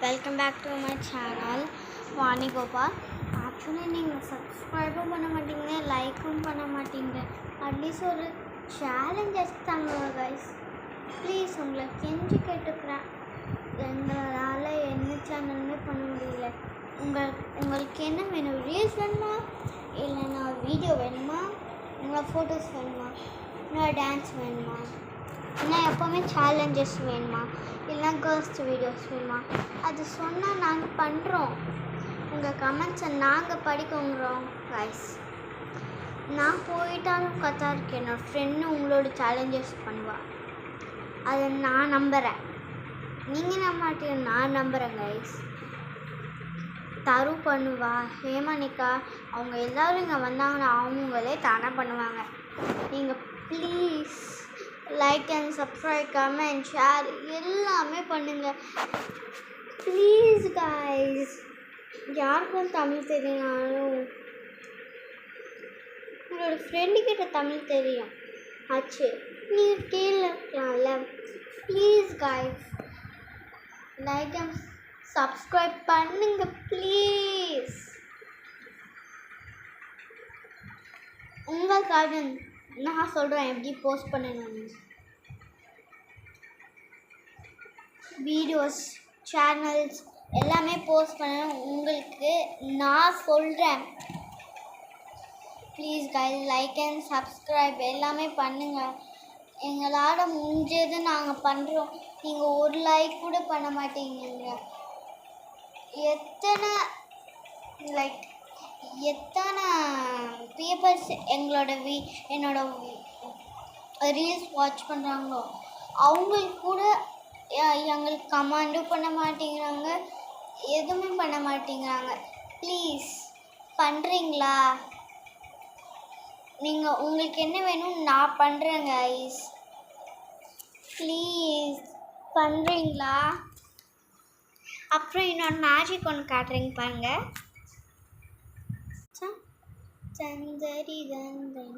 Welcome back to my channel Vani Gopal. Actually நீங்கள் சப்ஸ்கிரைபும் பண்ண மாட்டீங்க, லைக்கும் பண்ண மாட்டீங்க. அட்லீஸ்ட் ஒரு சேலஞ்ச் எடுத்தாங்க கைஸ். ப்ளீஸ் உங்களை கெஞ்சி கேட்டுக்கிறேன். எங்களால் என்ன சேனலுமே பண்ண முடியல. உங்களுக்கு என்ன வேணும்? ரீல்ஸ் வேணுமா, இல்லைன்னா வீடியோ வேணுமா, இல்லை ஃபோட்டோஸ் வேணுமா, இல்லை டான்ஸ் வேணுமா, இல்லை எப்போவுமே சேலஞ்சஸ் வேணுமா, இல்லைனா கேர்ள்ஸ் வீடியோஸ் வேணுமா? அது சொன்னால் நாங்கள் பண்ணுறோம். உங்கள் கமெண்ட்ஸை நாங்கள் படிக்கிறோம் கைஸ். நான் போயிட்டாலும் கத்தாருக்கு என்னோடய ஃப்ரெண்டு உங்களோட சேலஞ்சஸ் பண்ணுவாள். அதை நான் நம்புகிறேன். நீங்கள் நம்ப மாட்டீங்க, நான் நம்புகிறேன் கைஸ். தரு பண்ணுவா, ஹேமனிகா, அவங்க எல்லோரும் இங்கே வந்தாங்கன்னா அவங்களே தானே பண்ணுவாங்க. நீங்கள் please like and subscribe, comment, share எல்லாமே பண்ணுங்கள் ப்ளீஸ் கைஸ். யாருக்கும் தமிழ் தெரியும்னாலும் உங்களோட ஃப்ரெண்டுக்கிட்ட தமிழ் தெரியும் ஆச்சு, நீங்கள் கேட்கலாம்ல. Please guys like and subscribe பண்ணுங்க ப்ளீஸ். உங்களுக்காக நான் சொல்கிறேன் எப்படி போஸ்ட் பண்ணணும்னு. வீடியோஸ், சேனல்ஸ் எல்லாமே போஸ்ட் பண்ணணும் உங்களுக்கு நான் சொல்கிறேன். Please guys like and subscribe எல்லாமே பண்ணுங்கள். எங்களால் முடிஞ்சது நாங்கள் பண்ணுறோம். நீங்கள் ஒரு லைக் கூட பண்ண மாட்டேங்கிறீங்க. எத்தனை பீப்பிள்ஸ் என்னோட ரீல்ஸ் வாட்ச் பண்ணுறாங்களோ அவங்களுக்கு கூட எங்களுக்கு கமெண்டும் பண்ண மாட்டேங்கிறாங்க, எதுவுமே பண்ண மாட்டேங்கிறாங்க. ப்ளீஸ் பண்ணுறீங்களா? உங்களுக்கு என்ன வேணும் நான் பண்ணுறேன் கைஸ். ப்ளீஸ் பண்ணுறீங்களா? அப்புறம் இன்னொரு மேஜிக் ஒன்று காட்டுறீங்க பாருங்க. சந்தரி தந்தன்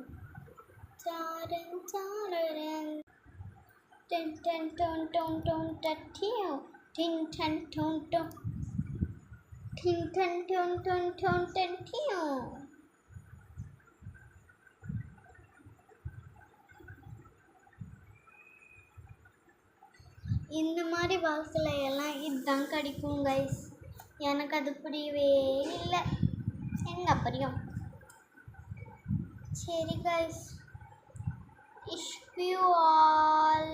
சாரன் சாரன் டின் டன் டோன் டோன் டோன் டட்டியோ டின் டன் டோன் டோன் டின் டன் டோன் டோன் டோன் டட்டியோ. இந்த மாதிரி வாழ்க்கையில் எல்லாம் இதுதான் கிடைக்கும் கைஸ். எனக்கு அது புரியவே இல்லை. எங்க புரியும்? சரி கைஸ், wish you all